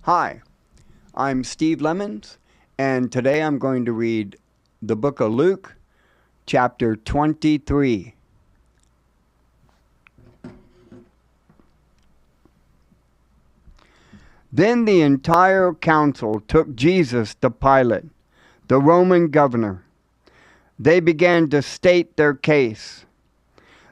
Hi, I'm Steve Lemons, and today I'm going to read the book of Luke, chapter 23. Then the entire council took Jesus to Pilate, the Roman governor. They began to state their case.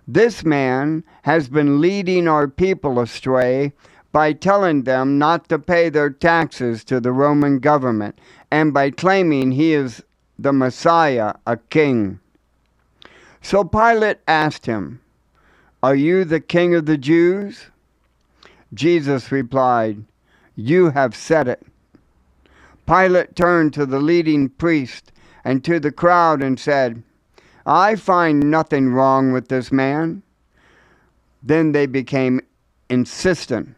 This man has been leading our people astray by telling them not to pay their taxes to the Roman government and by claiming he is the Messiah, a king. So Pilate asked him, "Are you the king of the Jews?" Jesus replied, "You have said it." Pilate turned to the leading priest and to the crowd and said, "I find nothing wrong with this man." Then they became insistent.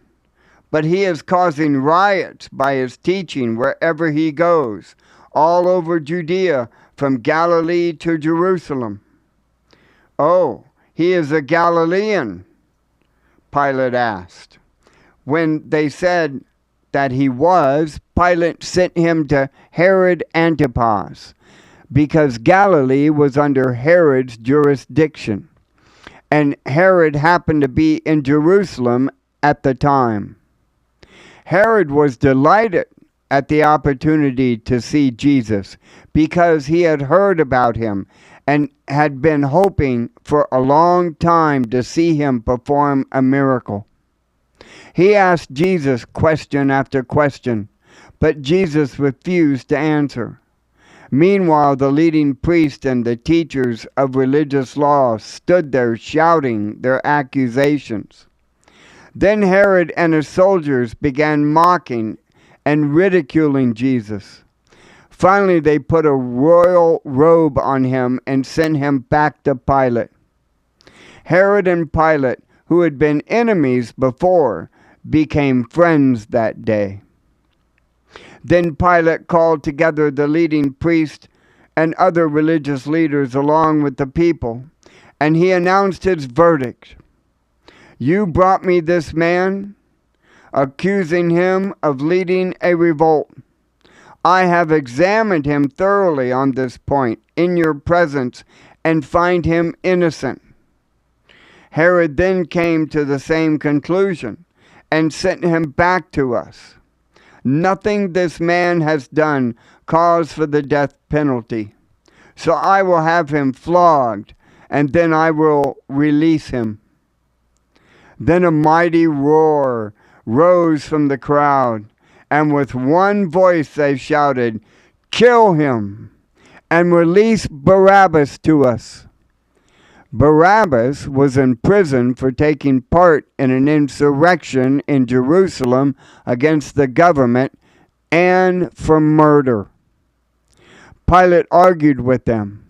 "But he is causing riots by his teaching wherever he goes, all over Judea, from Galilee to Jerusalem." "Oh, he is a Galilean?" Pilate asked. When they said that he was, Pilate sent him to Herod Antipas, because Galilee was under Herod's jurisdiction, and Herod happened to be in Jerusalem at the time. Herod was delighted at the opportunity to see Jesus because he had heard about him and had been hoping for a long time to see him perform a miracle. He asked Jesus question after question, but Jesus refused to answer. Meanwhile, the leading priests and the teachers of religious law stood there shouting their accusations. Then Herod and his soldiers began mocking and ridiculing Jesus. Finally, they put a royal robe on him and sent him back to Pilate. Herod and Pilate, who had been enemies before, became friends that day. Then Pilate called together the leading priests and other religious leaders along with the people, and he announced his verdict. "You brought me this man, accusing him of leading a revolt. I have examined him thoroughly on this point in your presence and find him innocent." Herod then came to the same conclusion and sent him back to us. "Nothing this man has done calls for the death penalty. So I will have him flogged, and then I will release him." Then a mighty roar rose from the crowd, and with one voice they shouted, "Kill him, and release Barabbas to us." Barabbas was in prison for taking part in an insurrection in Jerusalem against the government and for murder. Pilate argued with them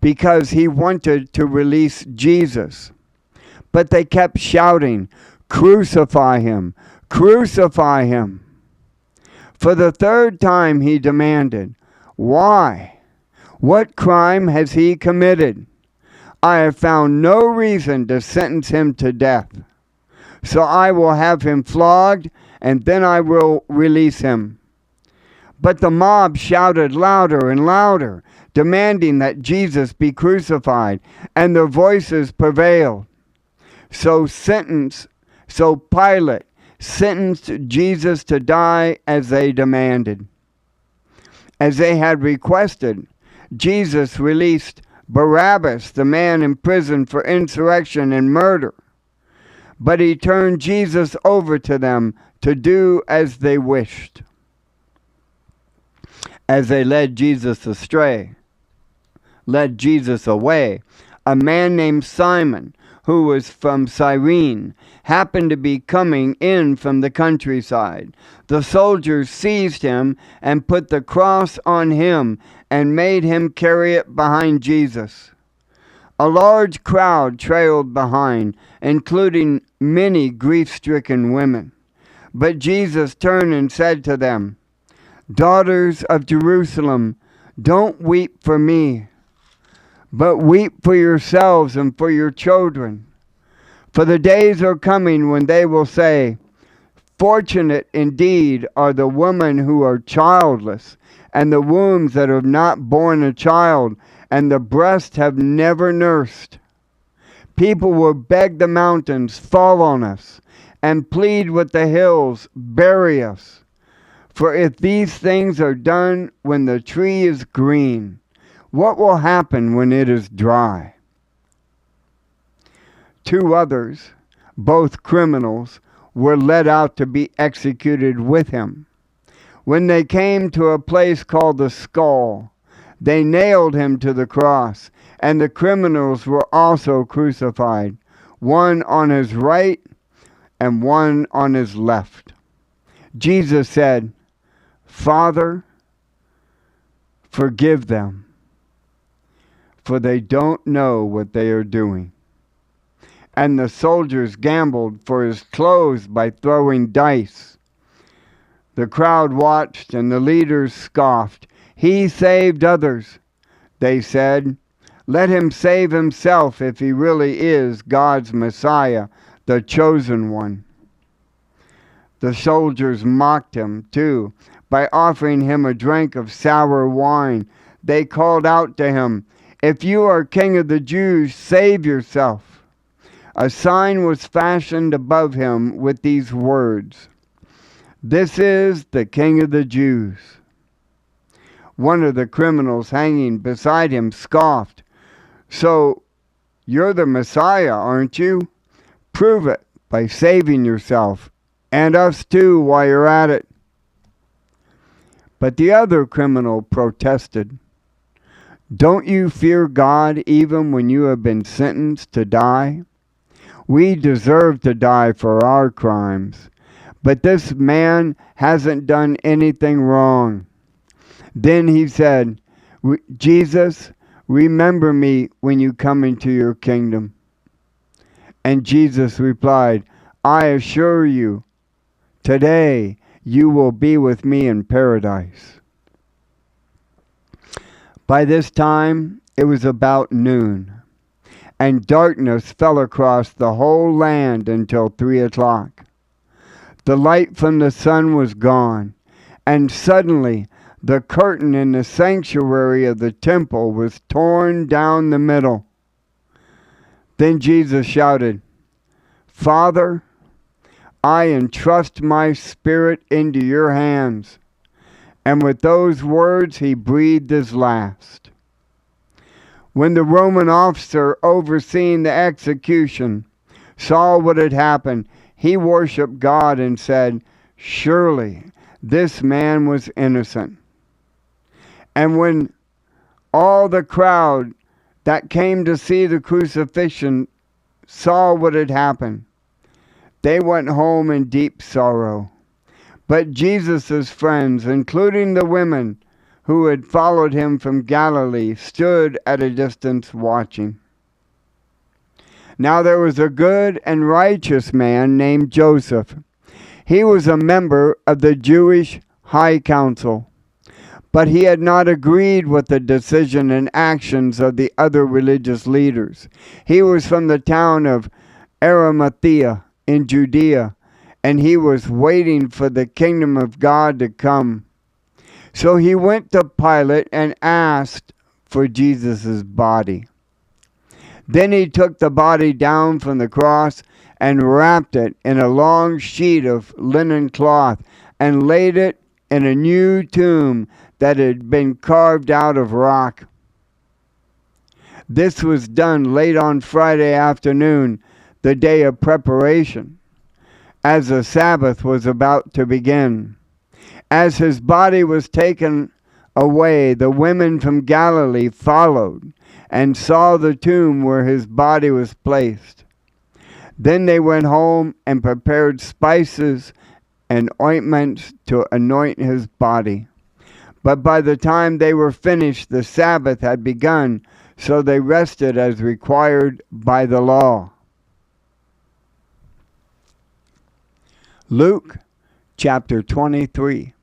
because he wanted to release Jesus. But they kept shouting, "Crucify him! Crucify him!" For the third time he demanded, "Why? What crime has he committed? I have found no reason to sentence him to death. So I will have him flogged, and then I will release him." But the mob shouted louder and louder, demanding that Jesus be crucified, and their voices prevailed. So Pilate sentenced Jesus to die as they demanded. As they had requested, Jesus released Barabbas, the man in prison for insurrection and murder. But he turned Jesus over to them to do as they wished. As they led Jesus away, a man named Simon, who was from Cyrene, happened to be coming in from the countryside. The soldiers seized him and put the cross on him and made him carry it behind Jesus. A large crowd trailed behind, including many grief-stricken women. But Jesus turned and said to them, "Daughters of Jerusalem, don't weep for me, but weep for yourselves and for your children. For the days are coming when they will say, Fortunate indeed are the women who are childless, and the wombs that have not borne a child, and the breasts have never nursed. People will beg the mountains, fall on us, and plead with the hills, bury us. For if these things are done when the tree is green, what will happen when it is dry? Two others, both criminals, were led out to be executed with him. When they came to a place called the Skull, they nailed him to the cross, and the criminals were also crucified, one on his right and one on his left. Jesus said, "Father, forgive them, for they don't know what they are doing." And the soldiers gambled for his clothes by throwing dice. The crowd watched, and the leaders scoffed. "He saved others," they said. "Let him save himself if he really is God's Messiah, the chosen one." The soldiers mocked him, too, by offering him a drink of sour wine. They called out to him, "If you are King of the Jews, save yourself." A sign was fashioned above him with these words, "This is the King of the Jews." One of the criminals hanging beside him scoffed, "So you're the Messiah, aren't you? Prove it by saving yourself, and us too while you're at it." But the other criminal protested, "Don't you fear God even when you have been sentenced to die? We deserve to die for our crimes, but this man hasn't done anything wrong." Then he said, "Jesus, remember me when you come into your kingdom." And Jesus replied, "I assure you, today you will be with me in paradise." By this time it was about noon, and darkness fell across the whole land until 3 o'clock. The light from the sun was gone, and suddenly the curtain in the sanctuary of the temple was torn down the middle. Then Jesus shouted, "Father, I entrust my spirit into your hands." And with those words he breathed his last. When the Roman officer overseeing the execution saw what had happened, he worshiped God and said, "Surely this man was innocent." And when all the crowd that came to see the crucifixion saw what had happened, they went home in deep sorrow. But Jesus' friends, including the women who had followed him from Galilee, stood at a distance watching. Now there was a good and righteous man named Joseph. He was a member of the Jewish High Council, but he had not agreed with the decision and actions of the other religious leaders. He was from the town of Arimathea in Judea, and he was waiting for the kingdom of God to come. So he went to Pilate and asked for Jesus' body. Then he took the body down from the cross and wrapped it in a long sheet of linen cloth and laid it in a new tomb that had been carved out of rock. This was done late on Friday afternoon, the day of preparation, as the Sabbath was about to begin. As his body was taken away, the women from Galilee followed and saw the tomb where his body was placed. Then they went home and prepared spices and ointments to anoint his body. But by the time they were finished, the Sabbath had begun, so they rested as required by the law. Luke chapter 23.